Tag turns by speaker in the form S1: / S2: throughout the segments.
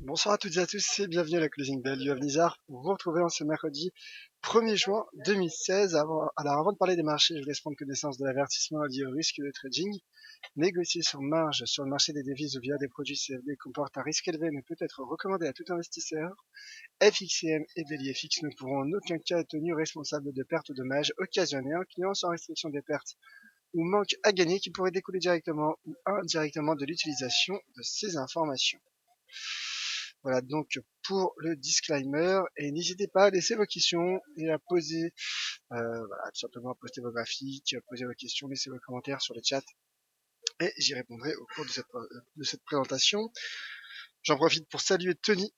S1: Bonsoir à toutes et à tous et bienvenue à la Closing Bell du Havre pour vous retrouver en ce mercredi 1er juin 2016. Alors avant de parler des marchés, je vous laisse prendre connaissance de l'avertissement lié au risque de trading. Négocier sur marge sur le marché des devises ou via des produits CFD comporte un risque élevé mais peut être recommandé à tout investisseur. FXCM et DailyFX ne pourront en aucun cas être tenus responsables de pertes ou dommages occasionnés à un client sans restriction des pertes ou manque à gagner qui pourraient découler directement ou indirectement de l'utilisation de ces informations. Voilà donc pour le disclaimer, et n'hésitez pas à laisser vos questions et à poser, voilà, tout simplement à poster vos graphiques, à poser vos questions, laissez vos commentaires sur le chat et j'y répondrai au cours de cette présentation. J'en profite pour saluer Tony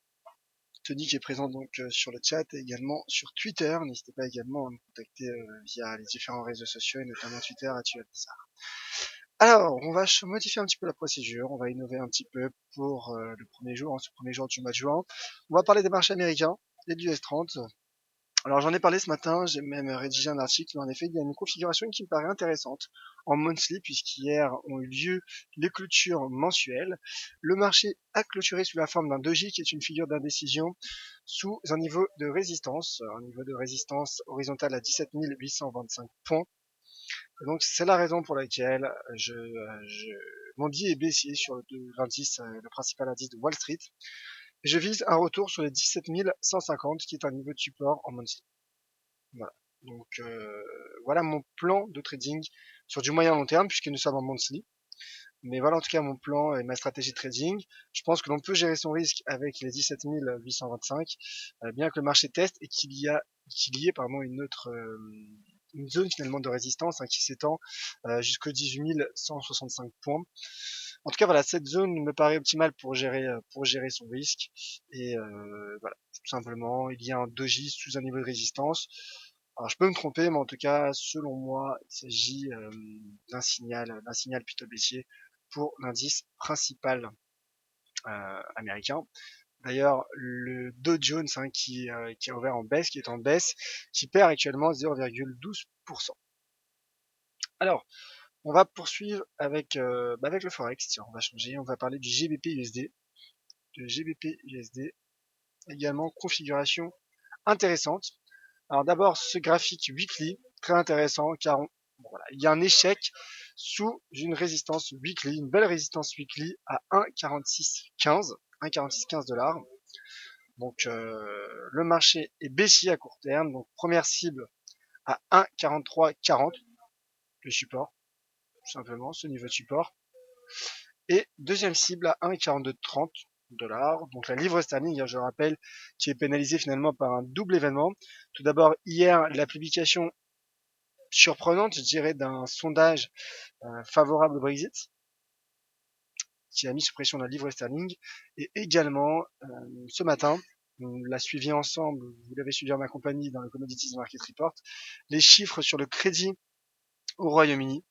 S1: qui est présent donc sur le chat et également sur Twitter. N'hésitez pas également à me contacter via les différents réseaux sociaux et notamment Twitter à @tuabizarre. Alors, on va modifier un petit peu la procédure, on va innover un petit peu pour le premier jour, ce premier jour du mois de juin. On va parler des marchés américains et du S30. Alors j'en ai parlé ce matin, j'ai même rédigé un article, en effet il y a une configuration qui me paraît intéressante en monthly, puisqu'hier ont eu lieu les clôtures mensuelles. Le marché a clôturé sous la forme d'un doji qui est une figure d'indécision sous un niveau de résistance horizontale à 17 825 points. Donc c'est la raison pour laquelle mon billet est baissier sur l'indice, le principal indice de Wall Street. Et je vise un retour sur les 17 150 qui est un niveau de support en monthly. Voilà. Donc voilà mon plan de trading sur du moyen long terme puisque nous sommes en monthly. Mais voilà en tout cas mon plan et ma stratégie de trading. Je pense que l'on peut gérer son risque avec les 17 825, bien que le marché teste et qu'il y ait une zone finalement de résistance qui s'étend jusqu'aux 18 165 points. En tout cas voilà, cette zone me paraît optimale pour gérer son risque. Et voilà, tout simplement, il y a un doji sous un niveau de résistance. Alors je peux me tromper, mais en tout cas, selon moi, il s'agit d'un signal plutôt baissier pour l'indice principal américain. D'ailleurs, le Dow Jones qui a ouvert en baisse, qui est en baisse, qui perd actuellement 0,12%. Alors, on va poursuivre avec le Forex. Tiens, on va changer, on va parler du GBP USD. De GBP USD, également configuration intéressante. Alors d'abord, ce graphique weekly, très intéressant, car voilà, il y a un échec sous une résistance weekly, une belle résistance weekly à 1,4615, 1,4615 $. Donc le marché est baissier à court terme, donc première cible à 1,4340, le support, tout simplement, ce niveau de support. Et deuxième cible à 1,4230 $. Donc la livre sterling, je rappelle, qui est pénalisée finalement par un double événement. Tout d'abord, hier, la publication surprenante, je dirais, d'un sondage favorable au Brexit, qui a mis sous pression la livre sterling. Et également, ce matin, on l'a suivi ensemble, vous l'avez suivi en ma compagnie dans le Commodities Market Report, les chiffres sur le crédit au Royaume-Uni.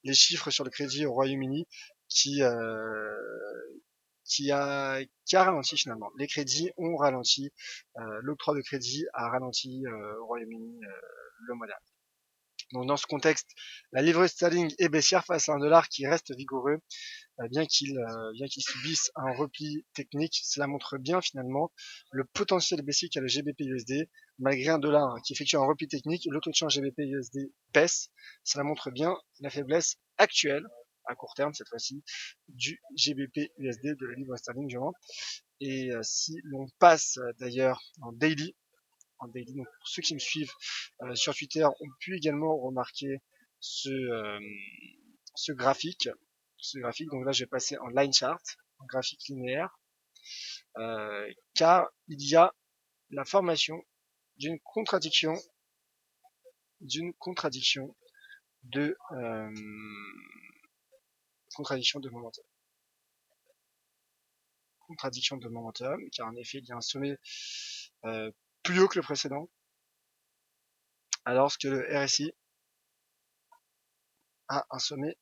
S1: Les chiffres sur le crédit au Royaume-Uni qui, euh, qui a ralenti finalement. Les crédits ont ralenti, l'octroi de crédit a ralenti au Royaume-Uni le mois dernier. Donc dans ce contexte, la livre sterling est baissière face à un dollar qui reste vigoureux, bien qu'il subisse un repli technique. Cela montre bien finalement le potentiel baissier qu'a le GBP/USD, malgré un dollar qui effectue un repli technique. Le taux de change GBP/USD baisse. Cela montre bien la faiblesse actuelle, à court terme cette fois-ci, du GBP/USD, de la livre sterling du moins. Et si l'on passe d'ailleurs en daily, donc pour ceux qui me suivent sur Twitter ont pu également remarquer ce, euh, ce graphique. Donc là, je vais passer en line chart, en graphique linéaire, car il y a la formation d'une contradiction, d'une contradiction de contradiction de momentum. Contradiction de momentum, car en effet, il y a un sommet plus haut que le précédent, alors que le RSI a un sommet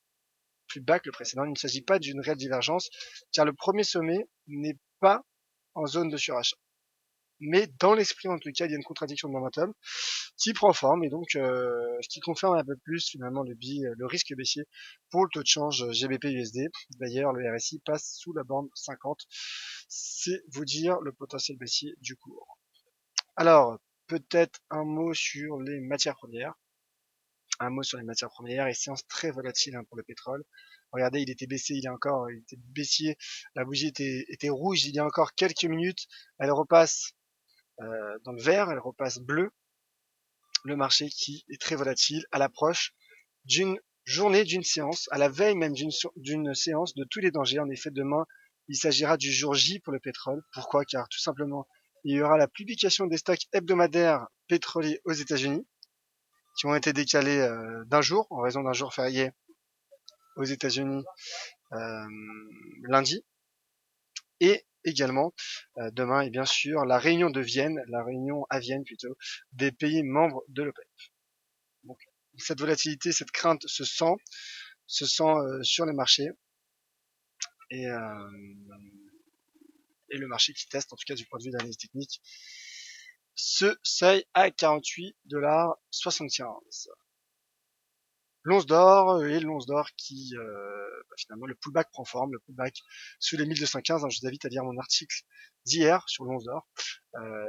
S1: plus bas que le précédent. Il ne s'agit pas d'une réelle divergence, car le premier sommet n'est pas en zone de surachat. mais dans l'esprit en tout cas il y a une contradiction de momentum qui prend forme et donc ce qui confirme un peu plus finalement le risque baissier pour le taux de change GBP-USD. D'ailleurs le RSI passe sous la borne 50, c'est vous dire le potentiel baissier du cours. Alors peut-être un mot sur les matières premières. Un mot sur les matières premières et séance très volatile pour le pétrole. Regardez, il était baissé, il était baissier, la bougie était rouge il y a encore quelques minutes, elle repasse dans le vert, elle repasse bleu. Le marché qui est très volatile à l'approche d'une journée, d'une séance, à la veille même d'une séance de tous les dangers. En effet, demain, il s'agira du jour J pour le pétrole. Pourquoi? Car tout simplement, il y aura la publication des stocks hebdomadaires pétroliers aux États-Unis qui ont été décalés d'un jour en raison d'un jour férié aux États-Unis euh, lundi. Et également demain et bien sûr la réunion à Vienne plutôt, des pays membres de l'OPEP. Donc cette volatilité, cette crainte se sent sur les marchés et, euh, et le marché qui teste, en tout cas du point de vue d'analyse technique, ce seuil à 48,75 $. L'once d'or et l'once d'or qui finalement le pullback prend forme, le pullback sous les 1215. Je vous invite à lire mon article d'hier sur l'once d'or.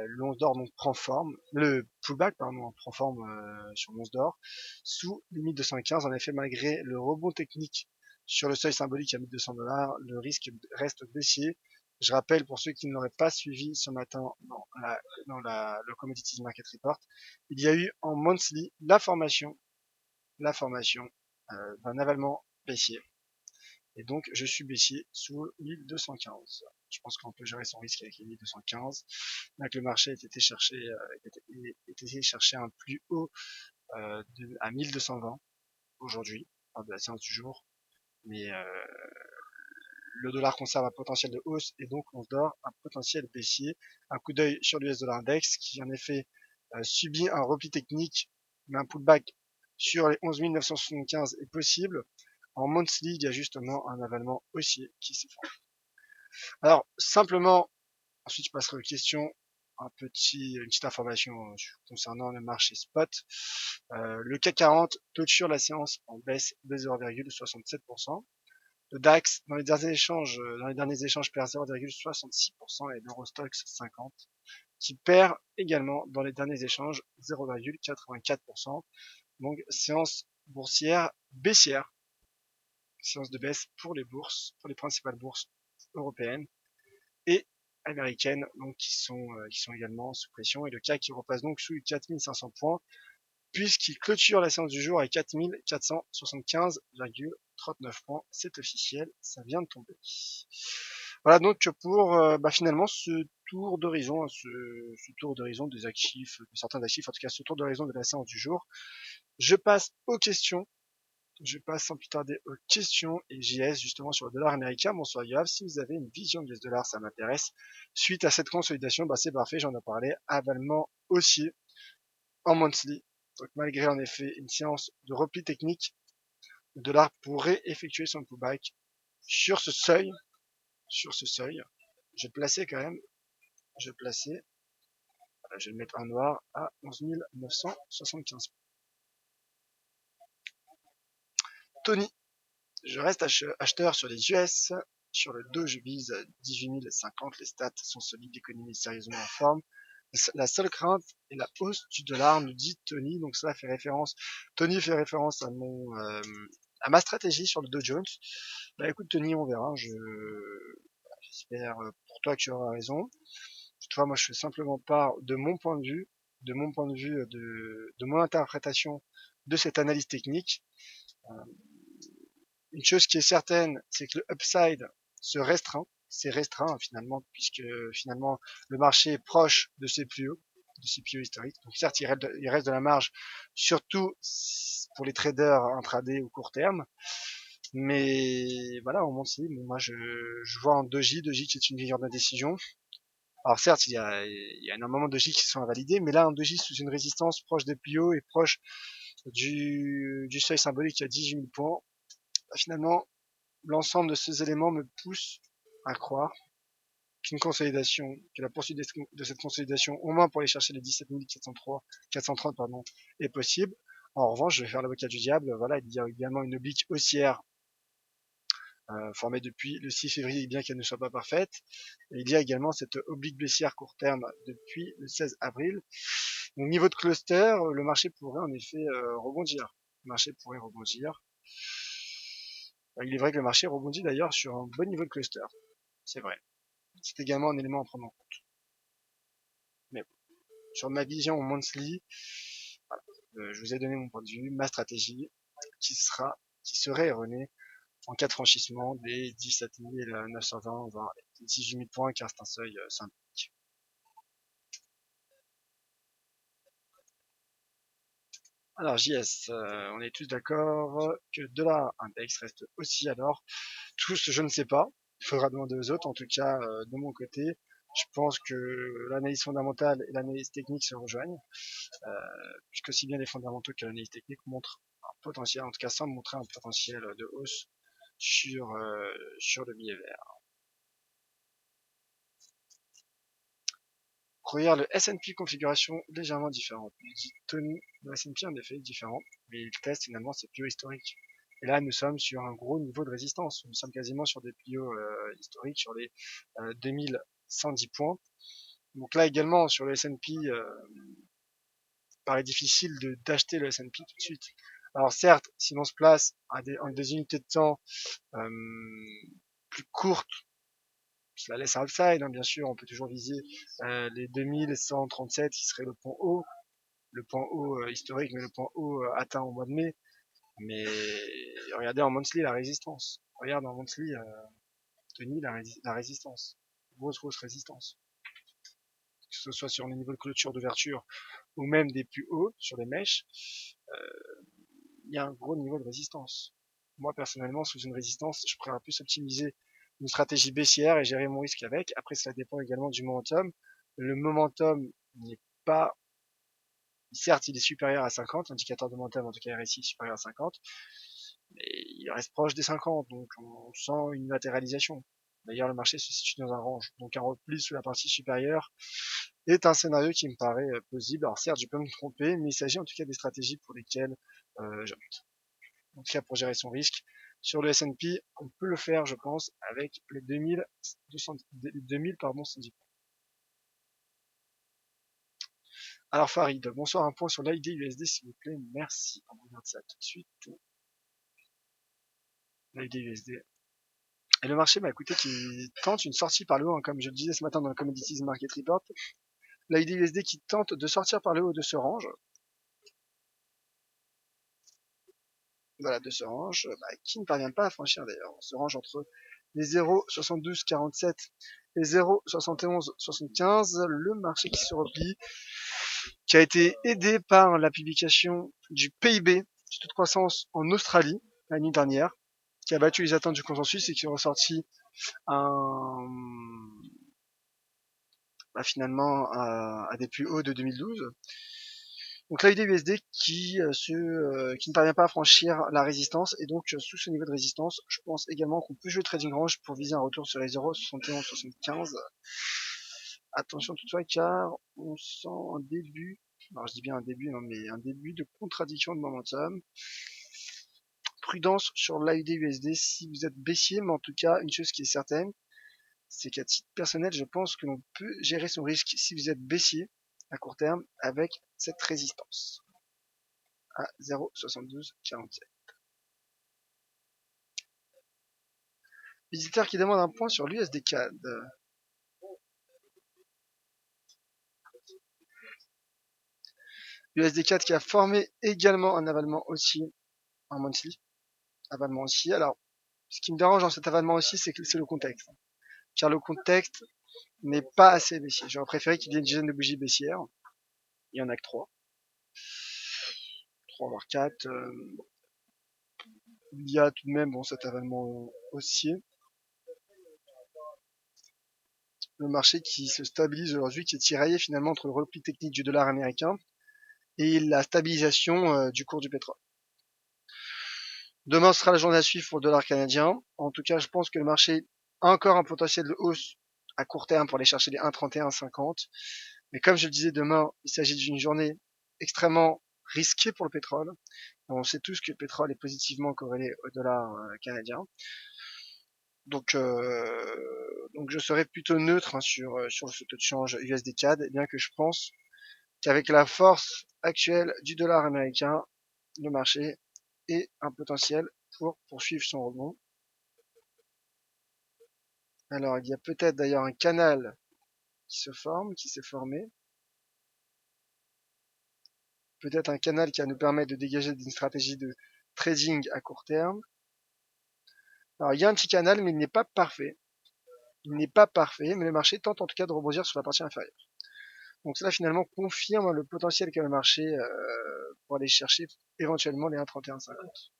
S1: L'once d'or donc prend forme, le pullback pardon prend forme sur l'once d'or sous les 1215. En effet, malgré le rebond technique sur le seuil symbolique à 1200 $, le risque reste baissier. Je rappelle pour ceux qui ne l'auraient pas suivi ce matin le Commodities Market Report, il y a eu en monthly la formation d'un avalement baissier. Et donc, je suis baissier sous 1215. Je pense qu'on peut gérer son risque avec les 1215. Là que le marché était cherché un plus haut à 1220 aujourd'hui, de la séance du jour. Mais le dollar conserve un potentiel de hausse et donc on se dort un potentiel baissier. Un coup d'œil sur l'US dollar index qui en effet subit un repli technique, mais un pullback sur les 11 975 est possible. En monthly, il y a justement un avalement haussier qui s'effondre. Alors simplement, ensuite je passerai aux questions. Une petite information concernant le marché spot. Le CAC 40 clôture la séance en baisse de 0,67%. Le DAX, dans les derniers échanges perd 0,66% et l'Eurostoxx 50 qui perd également dans les derniers échanges 0,84%. Donc séance boursière baissière, séance de baisse pour les principales bourses européennes et américaines, donc qui sont également sous pression. Et le CAC qui repasse donc sous les 4500 points puisqu'il clôture la séance du jour à 4475,39 points. C'est officiel, ça vient de tomber. Voilà donc pour finalement ce tour d'horizon, ce tour d'horizon des actifs, de certains actifs, en tout cas ce tour d'horizon de la séance du jour. Je passe aux questions. Je passe sans plus tarder aux questions et JS justement sur le dollar américain. Bonsoir Yoav, si vous avez une vision du dollar, ça m'intéresse. Suite à cette consolidation, c'est parfait, j'en ai parlé. Avalement haussier en monthly. Donc malgré en effet une séance de repli technique, le dollar pourrait effectuer son pullback sur ce seuil. Je vais placer quand même. Je vais le mettre en noir à 11 975. Tony, je reste acheteur sur les US. Sur le Dow, je vise 18 050. Les stats sont solides, l'économie est sérieusement en forme. La seule crainte est la hausse du dollar, nous dit Tony. Donc ça fait référence. Tony fait référence à ma stratégie sur le Dow Jones. Bah écoute Tony, on verra. J'espère pour toi que tu auras raison. Toutefois, moi je fais simplement part de mon point de vue, de mon interprétation de cette analyse technique. Une chose qui est certaine, c'est que le upside se restreint. C'est restreint finalement, puisque finalement le marché est proche de ses plus hauts historiques. Donc certes, il reste de la marge, surtout pour les traders intraday ou court terme. Mais voilà, au moins si, moi je vois en doji qui est une figure d'indécision. Alors certes, il y a énormément de doji qui sont invalidés, mais là un doji sous une résistance proche des plus hauts et proche du seuil symbolique à 18 000 points. Finalement, l'ensemble de ces éléments me pousse à croire qu'une consolidation, que la poursuite de cette consolidation, au moins pour aller chercher les 17 430 est possible. En revanche, je vais faire l'avocat du diable. Voilà, il y a également une oblique haussière formée depuis le 6 février, bien qu'elle ne soit pas parfaite. Et il y a également cette oblique baissière court terme depuis le 16 avril. Donc niveau de cluster, le marché pourrait en effet rebondir. Le marché pourrait rebondir. Il est vrai que le marché rebondit d'ailleurs sur un bon niveau de cluster. C'est vrai. C'est également un élément à prendre en compte. Mais bon, sur ma vision au monthly, voilà, je vous ai donné mon point de vue, ma stratégie, qui serait erronée en cas de franchissement des 17 920, voire 18 000 points, car c'est un seuil symbolique. Alors JS, on est tous d'accord que dollar index reste aussi alors. Tous, je ne sais pas. Il faudra demander aux autres. En tout cas, de mon côté, je pense que l'analyse fondamentale et l'analyse technique se rejoignent, puisque aussi bien les fondamentaux que l'analyse technique montrent un potentiel, en tout cas semblent montrer un potentiel de hausse sur le billet vert. Regarde le S&P configuration légèrement différente. Tony, le S&P en effet est différent, mais il teste finalement ses plus hauts historiques. Et là, nous sommes sur un gros niveau de résistance. Nous sommes quasiment sur des plus hauts historiques, sur les 2110 points. Donc là également, sur le S&P, il paraît difficile d'acheter le S&P tout de suite. Alors certes, si l'on se place en des unités de temps plus courtes, cela laisse un upside, hein, bien sûr, on peut toujours viser les 2137 qui serait le point haut historique, mais le point haut atteint au mois de mai. Mais regardez en monthly la résistance. Regarde en monthly, Tony, la résistance. Grosse résistance. Que ce soit sur les niveaux de clôture d'ouverture ou même des plus hauts sur les mèches, il y a un gros niveau de résistance. Moi, personnellement, sous une résistance, je pourrais plus optimiser une stratégie baissière et gérer mon risque avec. Après, cela dépend également du momentum. Le momentum n'est pas, certes, il est supérieur à 50, l'indicateur de momentum, en tout cas RSI, supérieur à 50, mais il reste proche des 50, donc on sent une latéralisation. D'ailleurs, le marché se situe dans un range, donc un repli sous la partie supérieure est un scénario qui me paraît plausible. Alors certes, je peux me tromper, mais il s'agit en tout cas des stratégies pour lesquelles j'opte. En tout cas, pour gérer son risque. Sur le S&P, on peut le faire, je pense, avec les 2000 110 points. Alors Farid, bonsoir, un point sur l'ID USD s'il vous plaît, merci. On regarde ça tout de suite. L'ID USD. Et le marché, écoutez, qui tente une sortie par le haut, hein, comme je le disais ce matin dans le Commodities Market Report. L'ID USD qui tente de sortir par le haut de ce range. Voilà, de ce range, qui ne parvient pas à franchir d'ailleurs. Ce range entre les 0,7247 et 0,7175, le marché qui se replie, qui a été aidé par la publication du PIB, du taux de croissance en Australie, l'année dernière, qui a battu les attentes du consensus et qui est ressorti finalement à des plus hauts de 2012. Donc l'AUD USD qui ne parvient pas à franchir la résistance et donc sous ce niveau de résistance, je pense également qu'on peut jouer trading range pour viser un retour sur les 0,7175. Attention toutefois car on sent un début, alors je dis bien un début, non mais un début de contradiction de momentum. Prudence sur l'AUD USD si vous êtes baissier, mais en tout cas une chose qui est certaine, c'est qu'à titre personnel, je pense que l'on peut gérer son risque si vous êtes baissier à court terme avec cette résistance à 0,7247. Visiteur qui demande un point sur l'USD CAD. L'USD CAD qui a formé également un avalement haussier en monthly. Avalement haussier. Alors, ce qui me dérange dans cet avalement haussier, c'est le contexte. Car le contexte n'est pas assez baissier. J'aurais préféré qu'il y ait une dizaine de bougies baissières. Il y en a que 3. 3 voire 4. Il y a tout de même cet avalement haussier. Le marché qui se stabilise aujourd'hui, qui est tiraillé finalement entre le repli technique du dollar américain et la stabilisation du cours du pétrole. Demain sera la journée à suivre pour le dollar canadien. En tout cas, je pense que le marché a encore un potentiel de hausse à court terme pour aller chercher les 1,3150. Mais comme je le disais, demain, il s'agit d'une journée extrêmement risquée pour le pétrole. On sait tous que le pétrole est positivement corrélé au dollar canadien. Donc je serais plutôt neutre sur ce taux de change USD-CAD, bien que je pense qu'avec la force actuelle du dollar américain, le marché est un potentiel pour poursuivre son rebond. Alors il y a peut-être d'ailleurs un canal qui s'est formé. Peut-être un canal qui va nous permettre de dégager une stratégie de trading à court terme. Alors il y a un petit canal, mais il n'est pas parfait. Il n'est pas parfait, mais le marché tente en tout cas de rebondir sur la partie inférieure. Donc cela finalement confirme le potentiel qu'a le marché pour aller chercher éventuellement les 1,3150.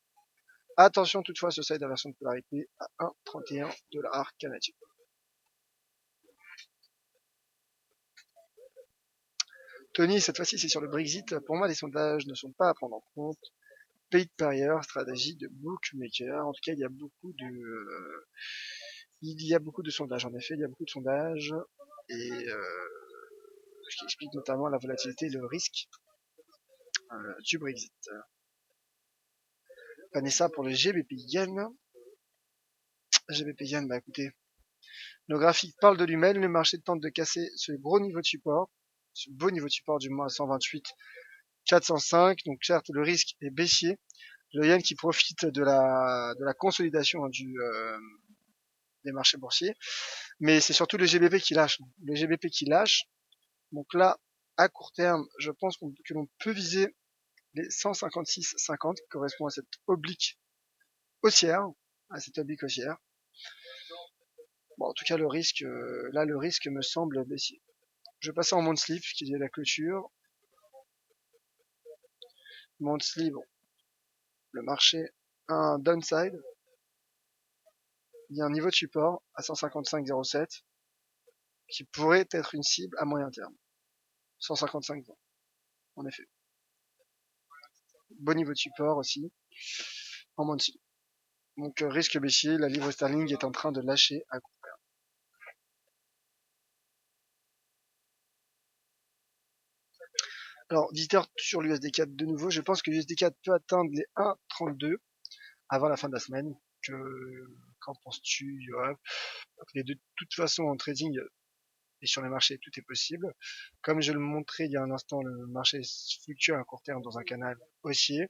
S1: Attention toutefois à ce seuil d'inversion de polarité à 1,31 $ canadien. Tony, cette fois-ci c'est sur le Brexit. Pour moi les sondages ne sont pas à prendre en compte. Pays de parieur, stratégie de bookmaker. En tout cas il y a beaucoup de sondages. En effet, il y a beaucoup de sondages et ce qui explique notamment la volatilité et le risque du Brexit. Vanessa pour le GBP Yen. GBP Yen, bah écoutez, le graphique parle de lui-même, le marché tente de casser ce gros niveau de support, ce beau niveau de support du mois à 128 405, donc certes le risque est baissier, le yen qui profite de la consolidation des marchés boursiers, mais c'est surtout le GBP qui lâche, donc là à court terme je pense que l'on peut viser les 156,50 qui correspond à cette oblique haussière, Bon, en tout cas, le risque me semble baissier. Je vais passer en monthly, puisqu'il y a la clôture. Monthly, bon, le marché a un downside. Il y a un niveau de support à 155,07 qui pourrait être une cible à moyen terme. 155,20, en effet. Bon niveau de support aussi, en monthly. Donc, risque baissier, la livre sterling est en train de lâcher à court terme. Alors, visiteur sur l'USD4 de nouveau, je pense que l'USD4 peut atteindre les 1,32 avant la fin de la semaine. Qu'en penses-tu, Yoav? De toute façon, en trading et sur les marchés, tout est possible. Comme je le montrais il y a un instant, le marché fluctue à court terme dans un canal haussier.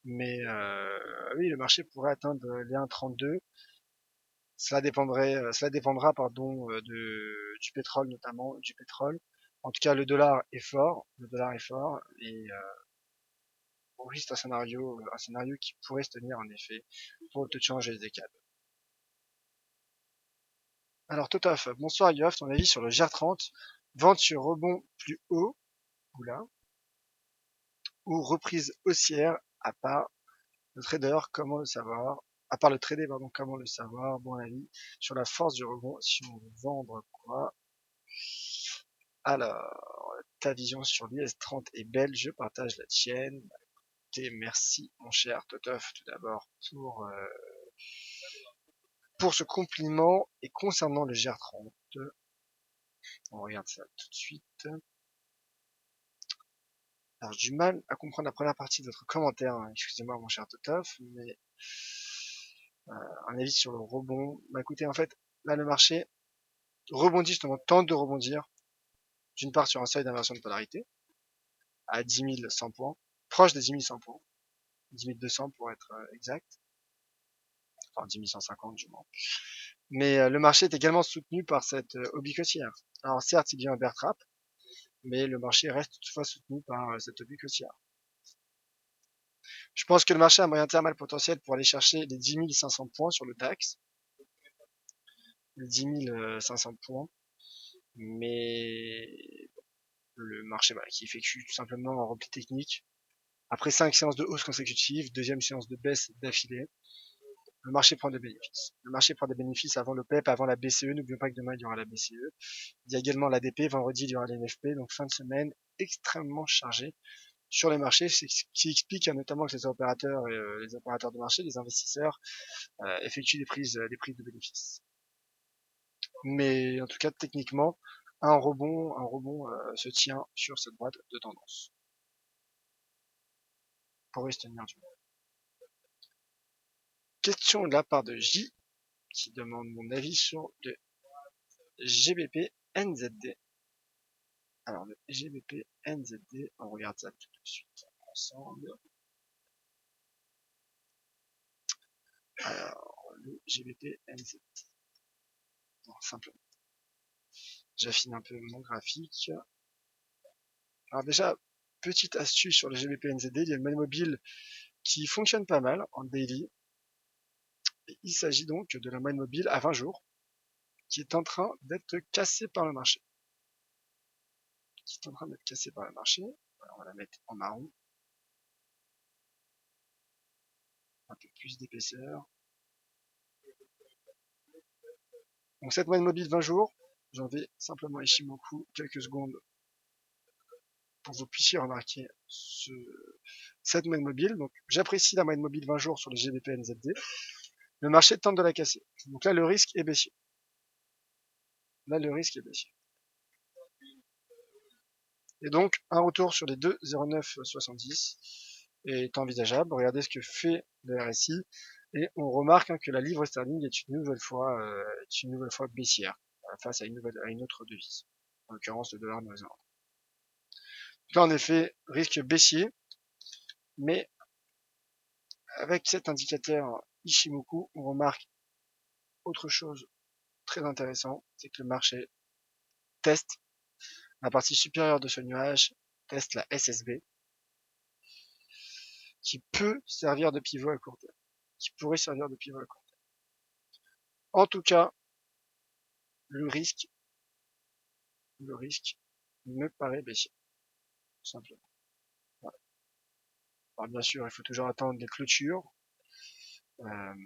S1: Mais oui, le marché pourrait atteindre les 1,32. Cela dépendra du pétrole notamment, du pétrole. En tout cas, le dollar est fort, et oui, c'est un scénario qui pourrait se tenir en effet pour le taux de change SDK. Alors Totof, bonsoir Yoav, ton avis sur le GR30, vente sur rebond plus haut, ou reprise haussière à part le trader, comment le savoir, à part le trader, pardon, comment le savoir, bon avis sur la force du rebond, si on veut vendre quoi. Alors, ta vision sur l'IS30 est belle, je partage la tienne. Merci mon cher Totof tout d'abord pour ce compliment, et concernant le GR30, on regarde ça tout de suite. Alors j'ai du mal à comprendre la première partie de votre commentaire, hein. Excusez-moi mon cher Totof, mais un avis sur le rebond. Bah écoutez, en fait, là le marché rebondit justement, tente de rebondir, d'une part sur un seuil d'inversion de polarité, à 10 100 points, proche des 10 100 points, 10 200 pour être exact, enfin 10 150 du moins. Mais le marché est également soutenu par cette oblique haussière. Alors certes, il y a un bear trap, mais le marché reste toutefois soutenu par cette oblique haussière. Je pense que le marché à moyen terme a le potentiel pour aller chercher les 10 500 points sur le DAX, les 10 500 points, mais le marché qui effectue tout simplement un repli technique. Après 5 séances de hausse consécutives, deuxième séance de baisse d'affilée, le marché prend des bénéfices. Le marché prend des bénéfices avant le PEP, avant la BCE. N'oublions pas que demain il y aura la BCE. Il y a également l'ADP, vendredi il y aura l'NFP, donc fin de semaine extrêmement chargée sur les marchés, ce qui explique notamment que les opérateurs de marché, les investisseurs, effectuent des prises de bénéfices. Mais en tout cas, techniquement, un rebond se tient sur cette boîte de tendance. Pourrait se tenir du moins. Question de la part de J, qui demande mon avis sur le GBP NZD. Alors, le GBP NZD, on regarde ça tout de suite ensemble. Alors, le GBP NZD. Bon, simplement. J'affine un peu mon graphique. Alors déjà, petite astuce sur le GBP NZD, il y a le mail mobile qui fonctionne pas mal en daily. Et il s'agit donc de la moyenne mobile à 20 jours qui est en train d'être cassée par le marché. Voilà, on va la mettre en marron. Un peu plus d'épaisseur. Donc cette moyenne mobile 20 jours, j'en vais simplement Ishimoku quelques secondes pour que vous puissiez remarquer cette moyenne mobile. Donc j'apprécie la moyenne mobile 20 jours sur le GBP NZD. Le marché tente de la casser. Donc là, le risque est baissier. Et donc, un retour sur les 2,0970 est envisageable. Regardez ce que fait le RSI. Et on remarque que la livre sterling est une nouvelle fois baissière face à une autre devise. En l'occurrence, le dollar néo-zélandais. Là, en effet, risque baissier. Mais avec cet indicateur Ishimoku, on remarque autre chose très intéressant. C'est que le marché teste la partie supérieure de ce nuage, teste la SSB, qui peut servir de pivot à court terme. En tout cas, le risque me paraît baissier, tout simplement. Voilà. Alors bien sûr, il faut toujours attendre les clôtures, même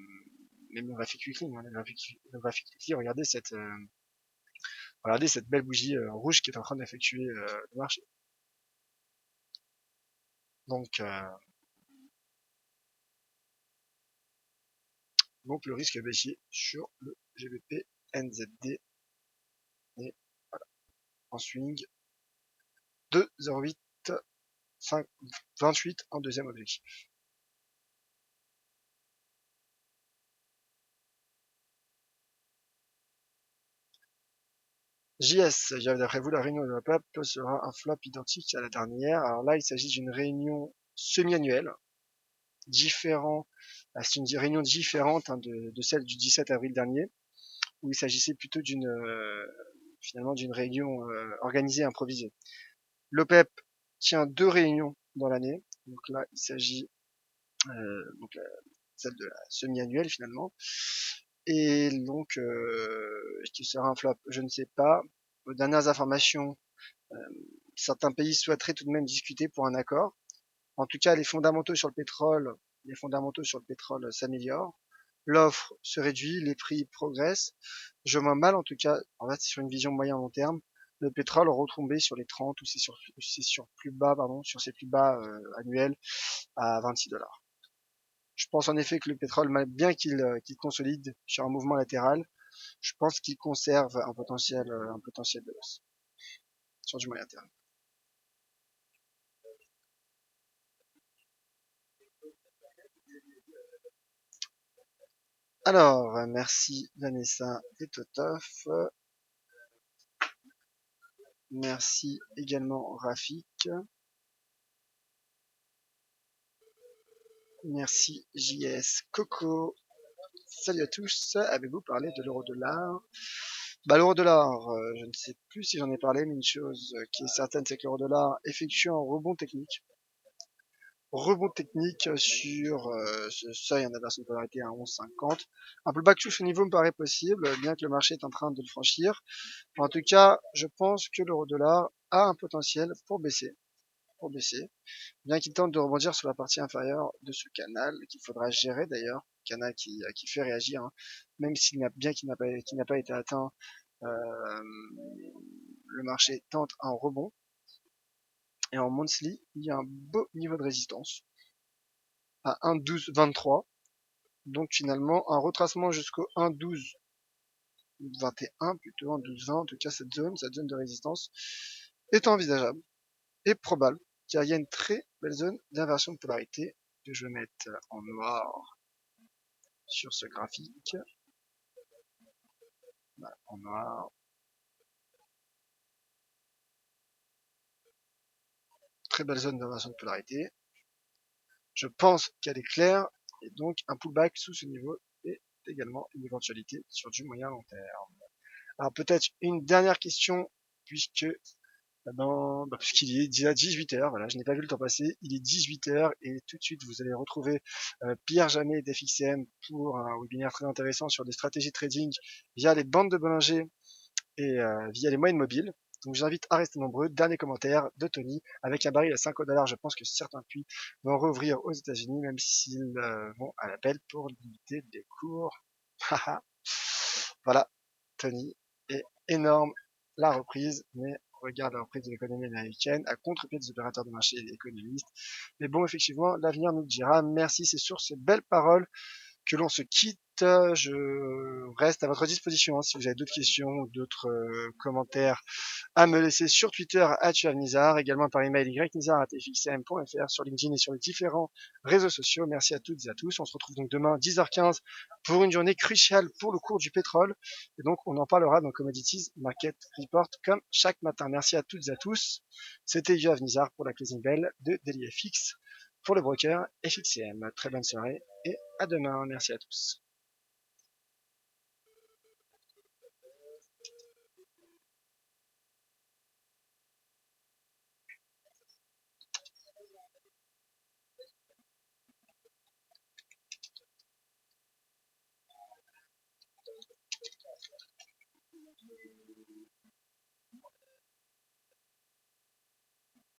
S1: le graphique weekly, regardez cette belle bougie rouge qui est en train d'effectuer le marché. Donc le risque est baissier sur le GBP NZD et voilà, en swing 2,08 28 en deuxième objectif. JS, d'après vous, la réunion de la PAP sera un flop identique à la dernière. Alors là, il s'agit d'une réunion semi-annuelle, c'est une réunion différente de celle du 17 avril dernier, où il s'agissait plutôt finalement d'une réunion organisée, improvisée. L'OPEP tient 2 réunions dans l'année, donc là, il s'agit celle de la semi-annuelle finalement, et donc qui sera un flop, je ne sais pas. Aux dernières informations, certains pays souhaiteraient tout de même discuter pour un accord. En tout cas, les fondamentaux sur le pétrole s'améliorent. L'offre se réduit, les prix progressent. Je vois mal, en tout cas, en fait, sur une vision moyen long terme, le pétrole retomber sur les 30 ou sur ses plus bas annuels à 26 $. Je pense en effet que le pétrole, bien qu'il consolide sur un mouvement latéral, je pense qu'il conserve un potentiel de hausse sur du moyen terme. Alors, merci Vanessa et Totof. Merci également Rafik. Merci JS Coco. Salut à tous. Avez-vous parlé de l'euro-dollar? L'euro-dollar, je ne sais plus si j'en ai parlé, mais une chose qui est certaine, c'est que l'euro-dollar effectue un rebond technique. Sur ce seuil en inversion de polarité à 11,50. Un pullback touche au niveau me paraît possible, bien que le marché est en train de le franchir. En tout cas, je pense que l'euro-dollar a un potentiel pour baisser, bien qu'il tente de rebondir sur la partie inférieure de ce canal, qu'il faudra gérer d'ailleurs, canal qui fait réagir, hein, même s'il n'a pas été atteint, euh, le marché tente un rebond. Et en monthly, il y a un beau niveau de résistance à 1,1223. Donc finalement, un retracement jusqu'au 1,12 21 plutôt, en 12-20, en tout cas cette zone de résistance est envisageable et probable, car il y a une très belle zone d'inversion de polarité que je vais mettre en noir sur ce graphique. Voilà, en noir. Très belle zone d'inversion de polarité. Je pense qu'elle est claire, et donc un pullback sous ce niveau est également une éventualité sur du moyen long terme. Alors peut-être une dernière question, puisque puisqu'il est déjà 18h, voilà, je n'ai pas vu le temps passer, il est 18h et tout de suite vous allez retrouver Pierre Jamet d'FXCM pour un webinaire très intéressant sur des stratégies de trading via les bandes de Bollinger et via les moyennes mobiles. Donc j'invite à rester nombreux. Dernier commentaire de Tony. Avec un baril à 5 $, je pense que certains puits vont rouvrir aux États-Unis, même s'ils vont à l'appel pour limiter les cours. Voilà, Tony est énorme la reprise, mais regarde la reprise de l'économie américaine à contre-pied des opérateurs de marché et des économistes. Mais bon, effectivement, l'avenir nous le dira. Merci, c'est sur ces belles paroles que l'on se quitte. Je reste à votre disposition hein, si vous avez d'autres questions ou d'autres commentaires à me laisser sur Twitter @nizar, également par email ynizar@fxm.fr, sur LinkedIn et sur les différents réseaux sociaux. Merci à toutes et à tous. On se retrouve donc demain 10h15 pour une journée cruciale pour le cours du pétrole. Et donc on en parlera dans Commodities Market Report comme chaque matin. Merci à toutes et à tous. C'était Yoav Nizar pour la Closing Bell de DailyFX pour le broker FXCM. Très bonne soirée et à demain. Merci à tous.